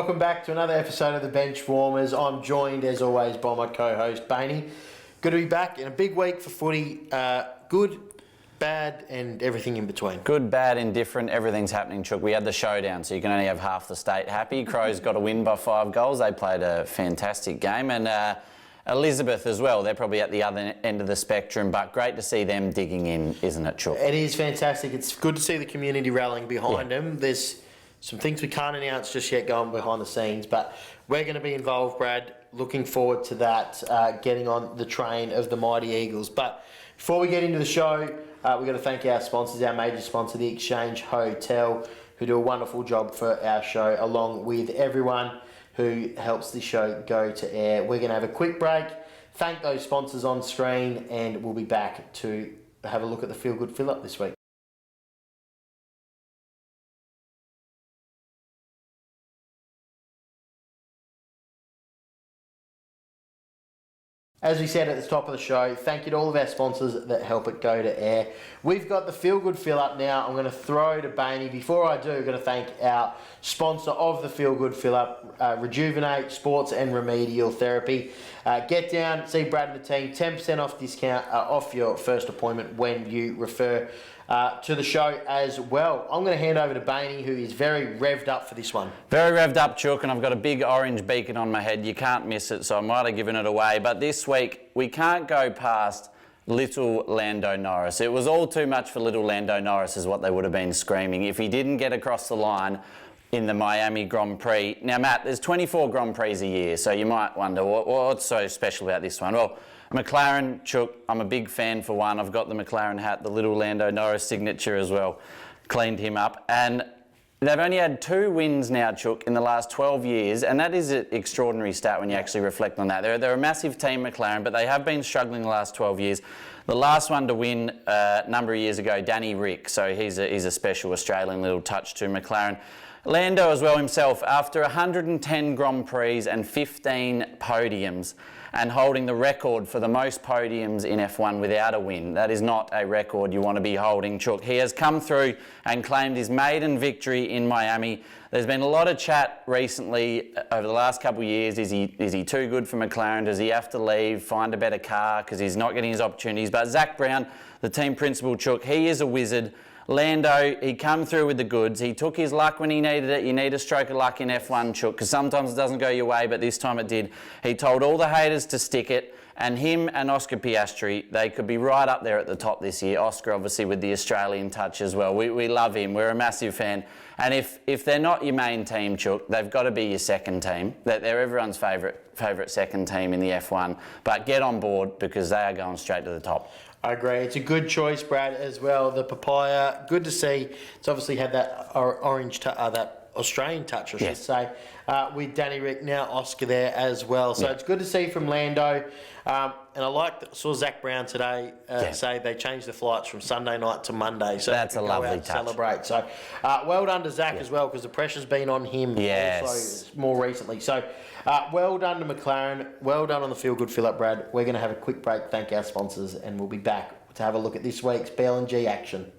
welcome back to another episode of the Bench Warmers. I'm joined, as always, by my co-host, Bainey. Good to be back in a big week for footy. Good, bad, and everything in between. Good, bad, indifferent, everything's happening, Chook. We had the showdown, so you can only have half the state happy. Crows got a win by 5 goals. They played a fantastic game. And Elizabeth as well, they're probably at the other end of the spectrum, but great to see them digging in, isn't it, Chook? It is fantastic. It's good to see the community rallying behind them. There's some things we can't announce just yet going behind the scenes, but we're going to be involved, Brad. Looking forward to that, getting on the train of the Mighty Eagles. But before we get into the show, we've got to thank our sponsors, our major sponsor, the Exchange Hotel, who do a wonderful job for our show, along with everyone who helps the show go to air. We're going to have a quick break, thank those sponsors on screen, and we'll be back to have a look at the Feel Good Fill Up this week. As we said at the top of the show, thank you to all of our sponsors that help it go to air. We've got the Feel Good Fill Up now. I'm going to throw to Bainey. Before I do, I'm going to thank our sponsor of the Feel Good Fill Up, Rejuvenate Sports and Remedial Therapy. Get down, see Brad and the team, 10% off discount off your first appointment when you refer to the show as well. I'm going to hand over to Bainey, who is very revved up for this one. Very revved up, Chook, and I've got a big orange beacon on my head. You can't miss it, so I might have given it away. But this week, we can't go past little Lando Norris. It was all too much for little Lando Norris, is what they would have been screaming if he didn't get across the line in the Miami Grand Prix. Now, Matt, there's 24 Grand Prix a year, so you might wonder what's so special about this one. Well, McLaren, Chook, I'm a big fan for one. I've got the McLaren hat, the little Lando Norris signature as well. Cleaned him up. And they've only had 2 wins now, Chook, in the last 12 years, and that is an extraordinary stat when you actually reflect on that. They're a massive team, McLaren, but they have been struggling the last 12 years. The last one to win a number of years ago, Danny Rick, so he's a special Australian little touch to McLaren. Lando as well himself, after 110 Grand Prix and 15 podiums, and holding the record for the most podiums in F1 without a win. That is not a record you want to be holding, Chook. He has come through and claimed his maiden victory in Miami. There's been a lot of chat recently over the last couple of years. Is he too good for McLaren? Does he have to leave, find a better car because he's not getting his opportunities? But Zach Brown, the team principal, Chook, he is a wizard. Lando, he come through with the goods. He took his luck when he needed it. You need a stroke of luck in F1, Chook, because sometimes it doesn't go your way, but this time it did. He told all the haters to stick it, and him and Oscar Piastri, they could be right up there at the top this year. Oscar, obviously, with the Australian touch as well. We love him. We're a massive fan. And if they're not your main team, Chook, they've got to be your second team. They're everyone's favourite second team in the F1. But get on board because they are going straight to the top. I agree. It's a good choice, Brad, as well. The papaya, good to see. It's obviously had that orange, that Australian touch, I should say, with Danny Rick, now Oscar there as well. So it's good to see from Lando. And I saw Zach Brown today say they changed the flights from Sunday night to Monday. So that's a lovely touch. Celebrate. So well done to Zach as well, because the pressure's been on him also more recently. So well done to McLaren. Well done on the Feel Good Fill Up, Brad. We're going to have a quick break, thank our sponsors, and we'll be back to have a look at this week's BLNG action.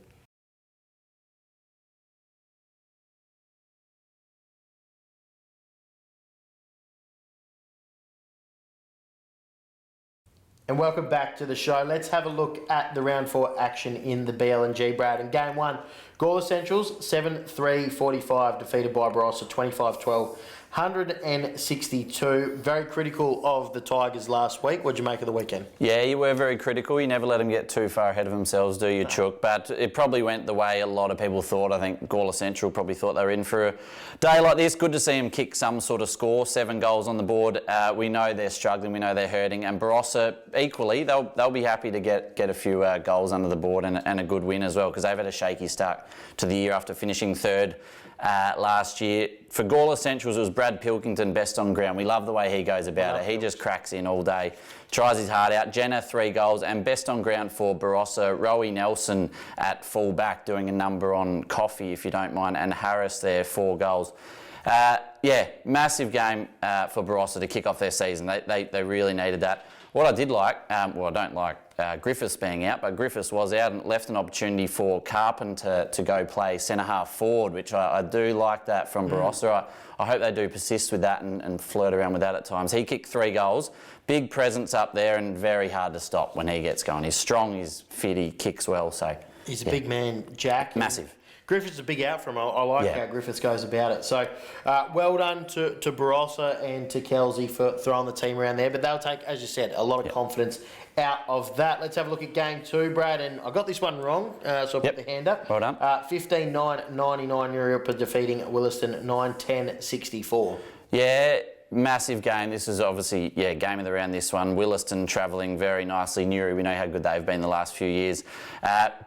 And welcome back to the show. Let's have a look at the round 4 action in the BLNG, Brad. In game 1, Gawler Centrals 7-3-45 defeated by Barossa 25-12. 162. Very critical of the Tigers last week. What'd you make of the weekend? Yeah, you were very critical. You never let them get too far ahead of themselves, do you, Chook? But it probably went the way a lot of people thought. I think Gawler Central probably thought they were in for a day like this. Good to see them kick some sort of score. 7 goals on the board. We know they're struggling. We know they're hurting. And Barossa, equally, they'll be happy to get a few goals under the board and a good win as well, because they've had a shaky start to the year after finishing 3rd last year. For Gawler Centrals, it was Brad Pilkington, best on ground. We love the way he goes about it. He just cracks in all day, tries his heart out. Jenna, 3 goals, and best on ground for Barossa, Rowie Nelson at full back, doing a number on Coffee, if you don't mind, and Harris there, 4 goals. Massive game for Barossa to kick off their season. They really needed that. What I did like, well, I don't like Griffiths being out, but Griffiths was out and left an opportunity for Carpenter to go play centre-half forward, which I do like that from Barossa. I hope they do persist with that and flirt around with that at times. He kicked 3 goals, big presence up there and very hard to stop when he gets going. He's strong, he's fit, he kicks well, so... He's a big man, Jack. Massive. Griffiths is a big out for him. I like how Griffiths goes about it. So, well done to Barossa and to Kelsey for throwing the team around there. But they'll take, as you said, a lot of confidence out of that. Let's have a look at game 2, Brad. And I got this one wrong, so I put the hand up. Well done. 15-9, 99 Europa defeating Williston 9-10-64. Yeah, massive game. This is obviously, game of the round, this one. Williston travelling very nicely. Newry, we know how good they've been the last few years.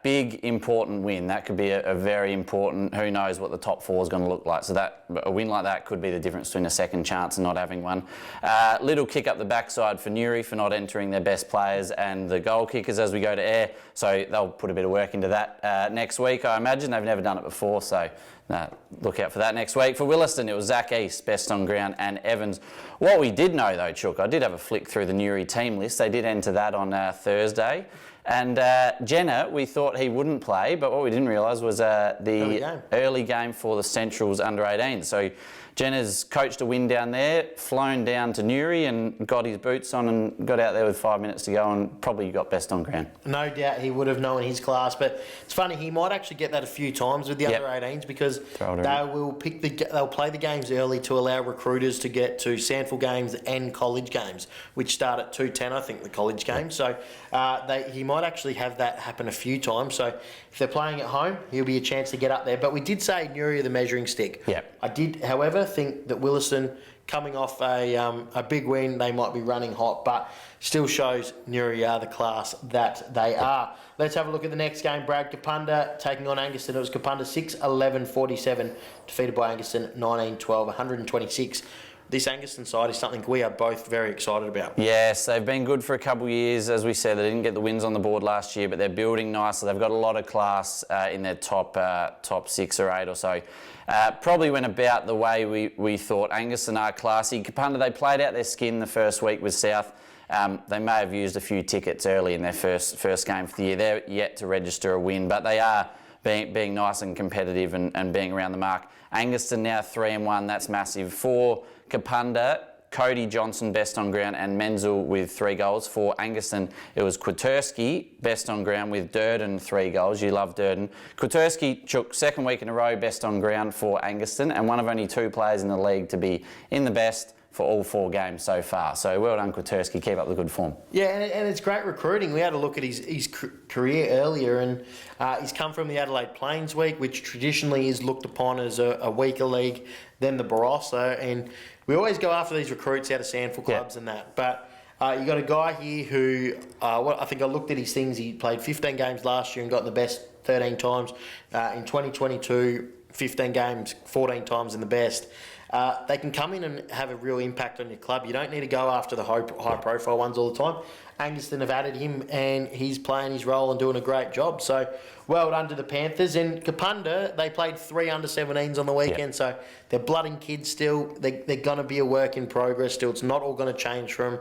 Big, important win. That could be a very important, who knows what the top 4 is going to look like. So that a win like that could be the difference between a second chance and not having one. Little kick up the backside for Newry for not entering their best players and the goal kickers as we go to air. So they'll put a bit of work into that next week. I imagine they've never done it before, so look out for that next week. For Williston, it was Zach East, best on ground, and Evans. What we did know though, Chook, I did have a flick through the Newry team list. They did enter that on Thursday. And Jenner, we thought he wouldn't play, but what we didn't realise was the early game for the Centrals under 18. So Jenner's coached a win down there, flown down to Newry and got his boots on and got out there with 5 minutes to go and probably got best on ground. No doubt he would have known his class, but it's funny, he might actually get that a few times with the under 18s because they'll play the games early to allow recruiters to get to SANFL games and college games, which start at 2:10, I think, the college games. So he might actually have that happen a few times. So if they're playing at home, he'll be a chance to get up there. But we did say Newry are the measuring stick. I did, however, think that Williston, coming off a big win, they might be running hot, but still shows Newry are the class that they are. Let's have a look at the next game. Brad, Kapunda taking on Angaston. It was Kapunda 6-11-47, defeated by Angaston 19-12, 126. This Angaston side is something we are both very excited about. Yes, they've been good for a couple of years. As we said, they didn't get the wins on the board last year, but they're building nicely. They've got a lot of class in their top 6 or 8 or so. Probably went about the way we thought. Angaston are classy. Kapunda, they played out their skin the first week with South. They may have used a few tickets early in their first game for the year. They're yet to register a win, but they are being nice and competitive and being around the mark. Angaston now 3-1, that's massive. For Kapunda, Cody Johnson, best on ground, and Menzel with 3 goals. For Angaston, it was Kwiatkowski, best on ground, with Durden 3 goals. You love Durden. Kwiatkowski took second week in a row best on ground for Angaston, and one of only 2 players in the league to be in the best for all 4 games so far. So well done, Kwiatkowski. Keep up the good form. Yeah, and it's great recruiting. We had a look at his career earlier, and he's come from the Adelaide Plains Week, which traditionally is looked upon as a weaker league than the Barossa. And we always go after these recruits out of SANFL clubs and that. But you got a guy here who, I think I looked at his things. He played 15 games last year and got in the best 13 times. In 2022, 15 games, 14 times in the best. They can come in and have a real impact on your club. You don't need to go after the high-profile ones all the time. Angaston have added him, and he's playing his role and doing a great job. So, well done to the Panthers. And Kapunda, they played 3 under-17s on the weekend, so they're blooding kids still. They're going to be a work in progress still. It's not all going to change from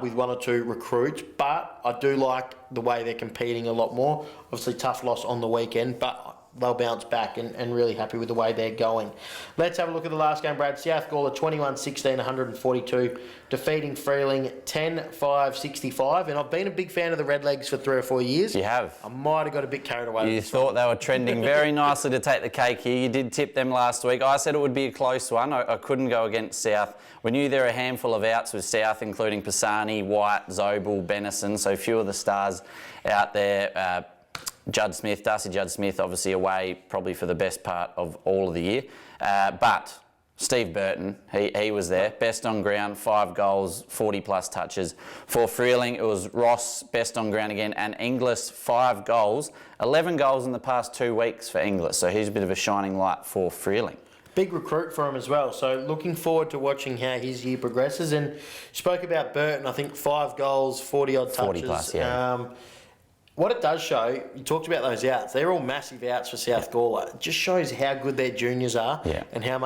with 1 or 2 recruits, but I do like the way they're competing a lot more. Obviously, tough loss on the weekend, but they'll bounce back and really happy with the way they're going. Let's have a look at the last game, Brad. South Gawler 21-16, 142, defeating Freeling 10-5-65. And I've been a big fan of the Redlegs for 3 or 4 years. You have. I might have got a bit carried away. You thought they were trending very nicely to take the cake here. You did tip them last week. I said it would be a close one. I couldn't go against South. We knew there were a handful of outs with South, including Pisani, White, Zobel, Benison, so few of the stars out there. Darcy Judd Smith, obviously away probably for the best part of all of the year. But Steve Burton, he was there. Best on ground, 5 goals, 40-plus touches. For Freeling, it was Ross, best on ground again, and Inglis, 5 goals. 11 goals in the past 2 weeks for Inglis, so he's a bit of a shining light for Freeling. Big recruit for him as well, so looking forward to watching how his year progresses. And spoke about Burton, I think 5 goals, 40-odd touches. 40-plus, yeah. What it does show, you talked about those outs, they're all massive outs for South Gawler. It just shows how good their juniors are and how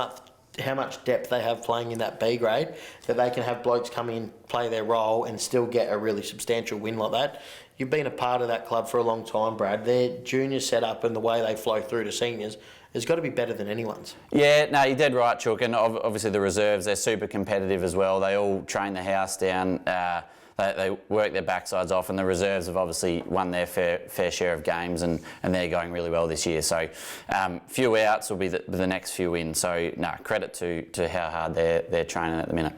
how much depth they have playing in that B grade, that they can have blokes come in, play their role, and still get a really substantial win like that. You've been a part of that club for a long time, Brad. Their junior setup and the way they flow through to seniors has got to be better than anyone's. Yeah, no, you're dead right, Chook. And obviously the reserves, they're super competitive as well. They all train the house down. They work their backsides off, and the reserves have obviously won their fair share of games, and they're going really well this year. So few outs will be the next few wins. So credit to how hard they're training at the minute.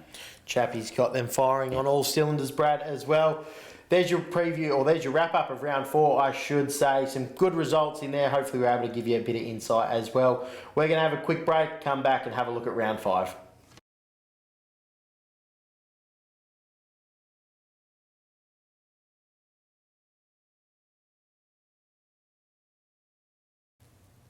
Chappie's got them firing on all cylinders, Brad, as well. There's your preview, or there's your wrap-up of round 4, I should say. Some good results in there. Hopefully we're able to give you a bit of insight as well. We're going to have a quick break, come back and have a look at round 5.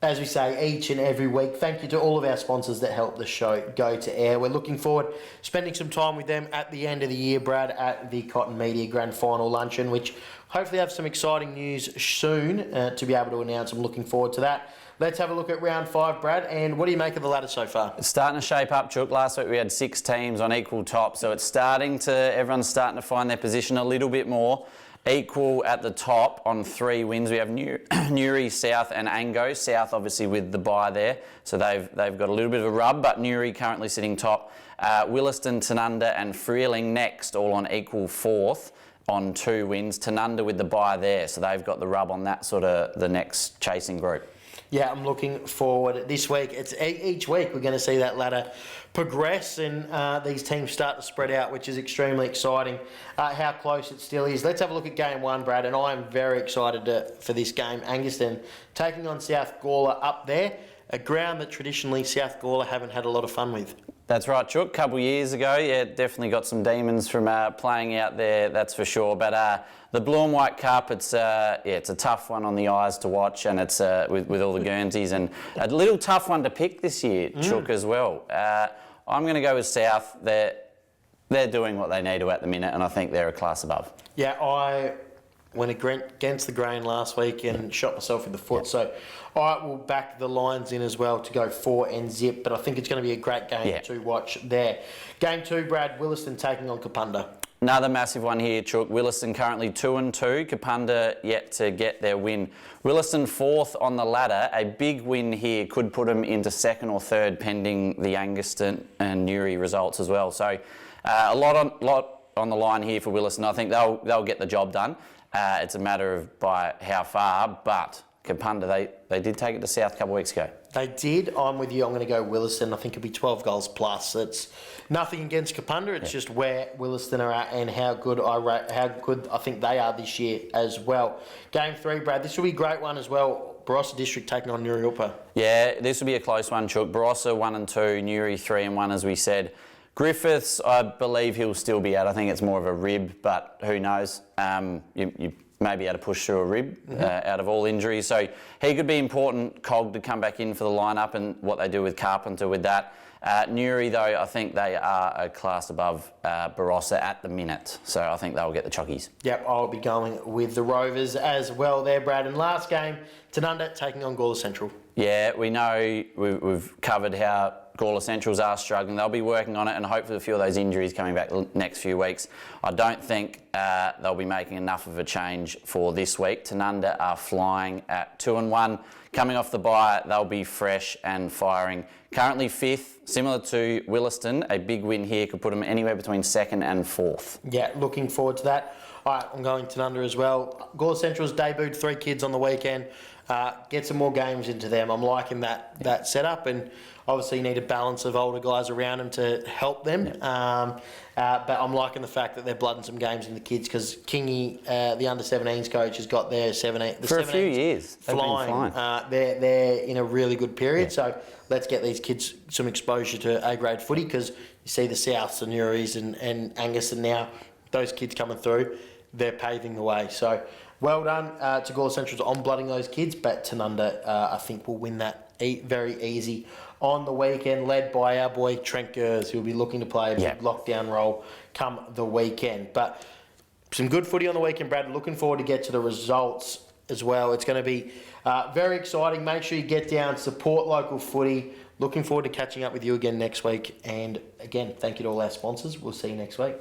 As we say each and every week, thank you to all of our sponsors that help the show go to air. We're looking forward to spending some time with them at the end of the year, Brad, at the Cotton Media Grand Final Luncheon, which hopefully have some exciting news soon to be able to announce. I'm looking forward to that. Let's have a look at round 5, Brad, and what do you make of the ladder so far? It's starting to shape up, Chook. Last week we had 6 teams on equal top, so everyone's starting to find their position a little bit more. Equal at the top on 3 wins. We have Newry, South and Ango. South obviously with the bye there, so they've got a little bit of a rub, but Newry currently sitting top. Williston, Tanunda and Freeling next, all on equal 4th on 2 wins. Tanunda with the bye there, so they've got the rub on that sort of the next chasing group. Yeah, I'm looking forward this week. It's each week we're going to see that ladder progress and these teams start to spread out, which is extremely exciting. How close it still is. Let's have a look at game 1, Brad, and I am very excited for this game. Angaston taking on South Gawler up there, a ground that traditionally South Gawler haven't had a lot of fun with. That's right, Chook. A couple of years ago, definitely got some demons from playing out there, that's for sure. But the Blue and White Cup, it's a tough one on the eyes to watch, and it's with all the Guernseys, and a little tough one to pick this year, Chook, as well. I'm going to go with South. They're doing what they need to at the minute, and I think they're a class above. Yeah, I went against the grain last week and shot myself in the foot, so I will back the Lions in as well to go 4 and zip, but I think it's going to be a great game to watch there. Game 2, Brad, Williston taking on Kapunda. Another massive one here, Chook. Williston currently 2-2. Kapunda yet to get their win. Williston 4th on the ladder. A big win here could put them into 2nd or 3rd pending the Angaston and Newry results as well. So a lot on the line here for Williston. I think they'll get the job done. It's a matter of by how far, but Kapunda, they did take it to South a couple of weeks ago. They did. I'm with you. I'm going to go Williston. I think it'll be 12 goals plus. It's nothing against Kapunda. It's just where Williston are at and how good I think they are this year as well. Game 3, Brad. This will be a great one as well. Barossa District taking on Newry Upa. Yeah, this will be a close one, Chook. Barossa 1-2, Newry 3-1, as we said. Griffiths, I believe he'll still be out. I think it's more of a rib, but who knows? You may be able to push through a rib out of all injuries. So he could be important cog to come back in for the lineup, and what they do with Carpenter with that. Newry, though, I think they are a class above Barossa at the minute. So I think they'll get the chockies. Yep, I'll be going with the Rovers as well there, Brad. And last game, Tanunda taking on Gawler Central. Yeah, we know we've covered how Gawler Centrals are struggling. They'll be working on it, and hopefully a few of those injuries coming back the next few weeks. I don't think they'll be making enough of a change for this week. Tanunda are flying at 2-1. Coming off the bye, they'll be fresh and firing. Currently 5th, similar to Williston. A big win here could put them anywhere between 2nd and 4th. Yeah, looking forward to that. All right, I'm going Tanunda as well. Gawler Central's debuted 3 kids on the weekend. Get some more games into them. I'm liking that setup, and obviously you need a balance of older guys around them to help them. But I'm liking the fact that they're blooding some games in the kids, because Kingy, the under-17s coach, has got their 17 for a few years flying. They're in a really good period. So let's get these kids some exposure to A-grade footy, because you see the Souths and Newrys and Angaston now, those kids coming through, they're paving the way. So well done to Gawler Centrals on blooding those kids, but Tanunda, I think, will win that very easy on the weekend, led by our boy Trent Gers, who will be looking to play a big lockdown role come the weekend. But some good footy on the weekend, Brad. Looking forward to get to the results as well. It's going to be very exciting. Make sure you get down, support local footy. Looking forward to catching up with you again next week. And again, thank you to all our sponsors. We'll see you next week.